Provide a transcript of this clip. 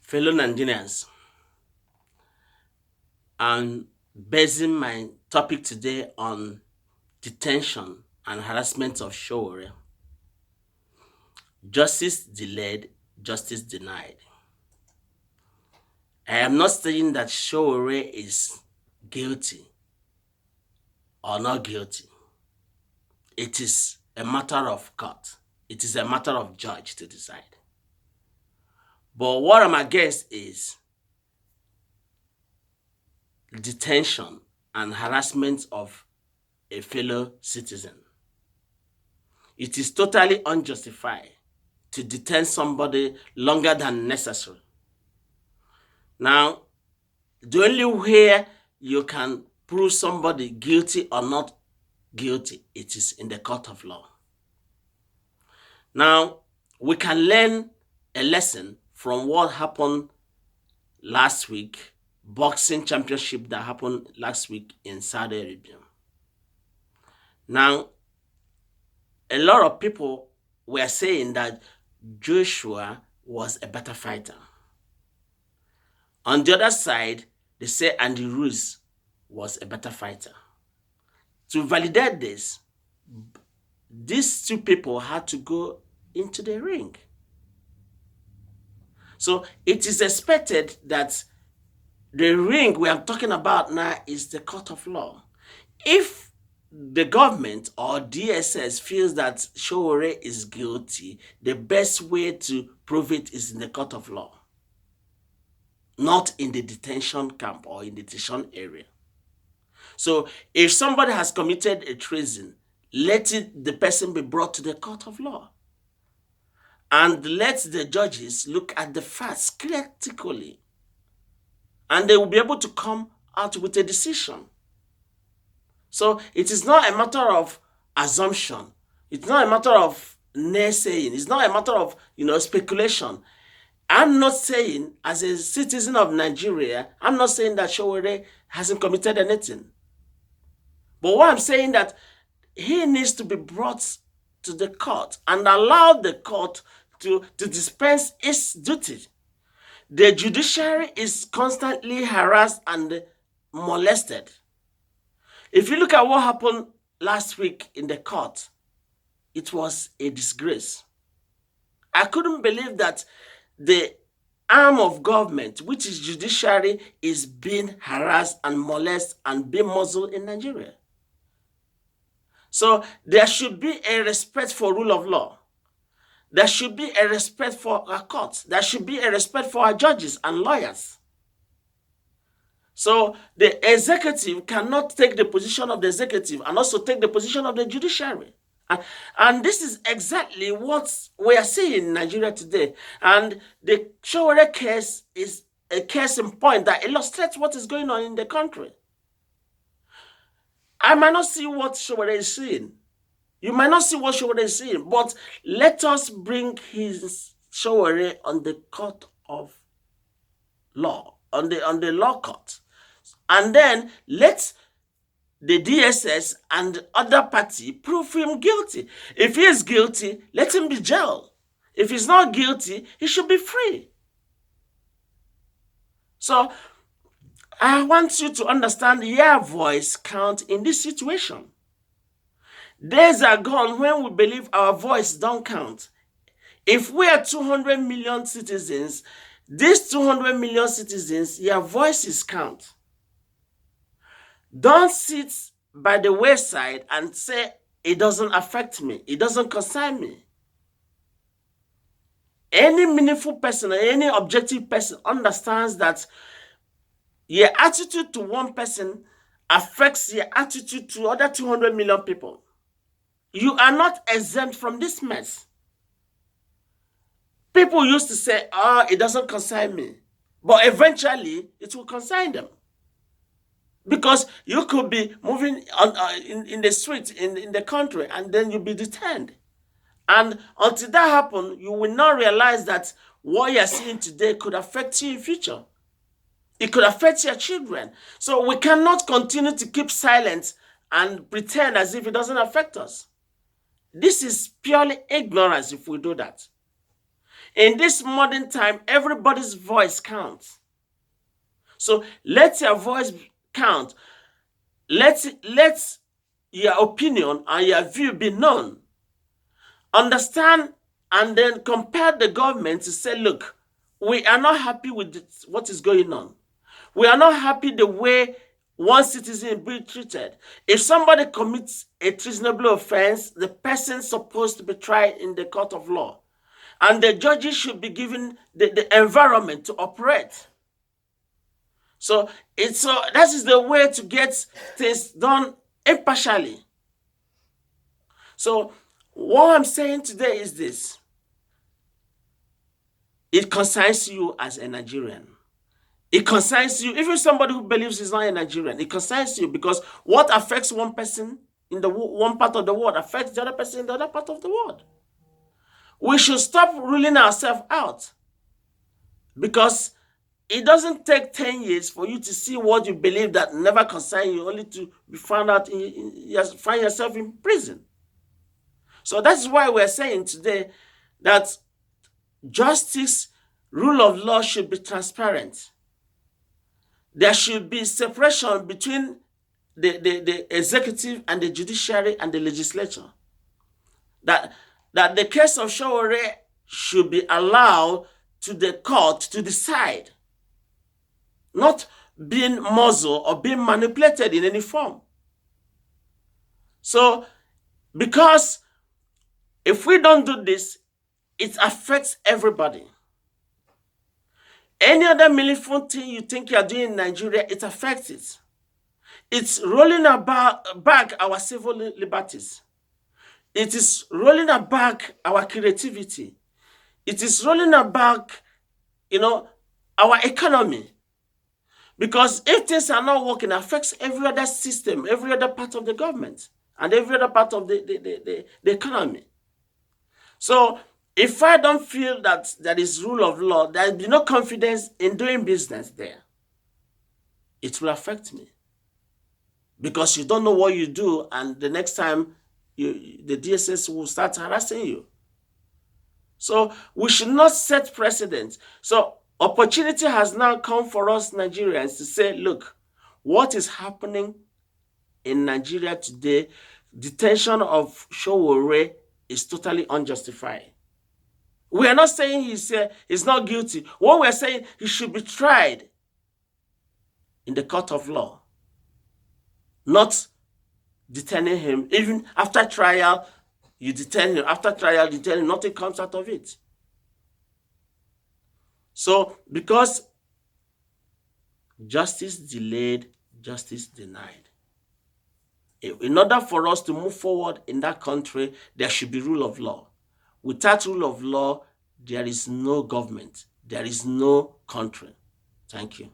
Fellow Nigerians, I'm basing my topic today on detention and harassment of Sowore. Justice delayed, justice denied. I am not saying that Sowore is guilty or not guilty. It is a matter of court. It is a matter of judge to decide. But what I'm against is detention and harassment of a fellow citizen. It is totally unjustified to detain somebody longer than necessary. Now, the only way you can prove somebody guilty or not guilty, it is in the court of law. Now, we can learn a lesson from what happened last week, boxing championship that happened last week in Saudi Arabia. Now, a lot of people were saying that Joshua was a better fighter. On the other side, they say Andy Ruiz was a better fighter. To validate this, these two people had to go into the ring. So it is expected that the ring we are talking about now is the court of law. If the government or DSS feels that Sowore is guilty, the best way to prove it is in the court of law, not in the detention camp or in the detention area. So if somebody has committed a treason, let the person be brought to the court of law. And let the judges look at the facts critically. And they will be able to come out with a decision. So it is not a matter of assumption. It's not a matter of naysaying. It's not a matter of speculation. I'm not saying, as a citizen of Nigeria, I'm not saying that Sowore hasn't committed anything. But what I'm saying that he needs to be brought to the court and allow the court to dispense its duty. The judiciary is constantly harassed and molested. If you look at what happened last week in the court, it was a disgrace. I couldn't believe that the arm of government, which is judiciary, is being harassed and molested and being muzzled in Nigeria. So there should be a respect for rule of law. There should be a respect for our courts. There should be a respect for our judges and lawyers. So the executive cannot take the position of the executive and also take the position of the judiciary. And this is exactly what we are seeing in Nigeria today. And the Sowore case is a case in point that illustrates what is going on in the country. I might not see what Sowore is seeing. You might not see what Sowore is seeing, but let us bring his Sowore on the court of law, on the law court. And then let the DSS and other party prove him guilty. If he is guilty, let him be jailed. If he's not guilty, he should be free. So I want you to understand your voice count in this situation. Days are gone when we believe our voice don't count. If we are 200 million citizens, these 200 million citizens, your voices count. Don't sit by the wayside and say, it doesn't affect me. It doesn't concern me. Any meaningful person or any objective person understands that your attitude to one person affects your attitude to other 200 million people. You are not exempt from this mess. People used to say, it doesn't concern me. But eventually, it will concern them. Because you could be moving in the street, in the country, and then you'll be detained. And until that happens, you will not realize that what you're seeing today could affect you in future. It could affect your children. So we cannot continue to keep silent and pretend as if it doesn't affect us. This is purely ignorance if we do that. In this modern time, everybody's voice counts. So let your voice count. Let your opinion and your view be known. Understand and then compare the government to say, look, we are not happy with what is going on. We are not happy the way one citizen is being treated. If somebody commits a treasonable offense, the person is supposed to be tried in the court of law. And the judges should be given the environment to operate. So that is the way to get things done impartially. So what I'm saying today is this. It concerns you as a Nigerian. It concerns you, even somebody who believes he's not a Nigerian. It concerns you because what affects one person in the one part of the world affects the other person in the other part of the world. We should stop ruling ourselves out because it doesn't take 10 years for you to see what you believe that never concerns you, only to be found out, find yourself in prison. So that's why we're saying today that justice, rule of law should be transparent. There should be separation between the executive and the judiciary and the legislature. That the case of Sowore should be allowed to the court to decide, not being muzzled or being manipulated in any form. So, because if we don't do this, it affects everybody. Any other meaningful thing you think you are doing in Nigeria, it affects it. It's rolling back our civil liberties. It is rolling back our creativity. It is rolling back, our economy. Because if things are not working, it affects every other system, every other part of the government, and every other part of the economy. So if I don't feel that there is rule of law, there will be no confidence in doing business there. It will affect me. Because you don't know what you do, and the next time the DSS will start harassing you. So we should not set precedents. So opportunity has now come for us Nigerians to say, look, what is happening in Nigeria today, detention of Sowore is totally unjustified. We are not saying he's not guilty. What we're saying, he should be tried in the court of law, not detaining him. Even after trial, you detain him. After trial, you detain him. Nothing comes out of it. So, because justice delayed, justice denied. In order for us to move forward in that country, there should be rule of law. Without rule of law, there is no government. There is no country. Thank you.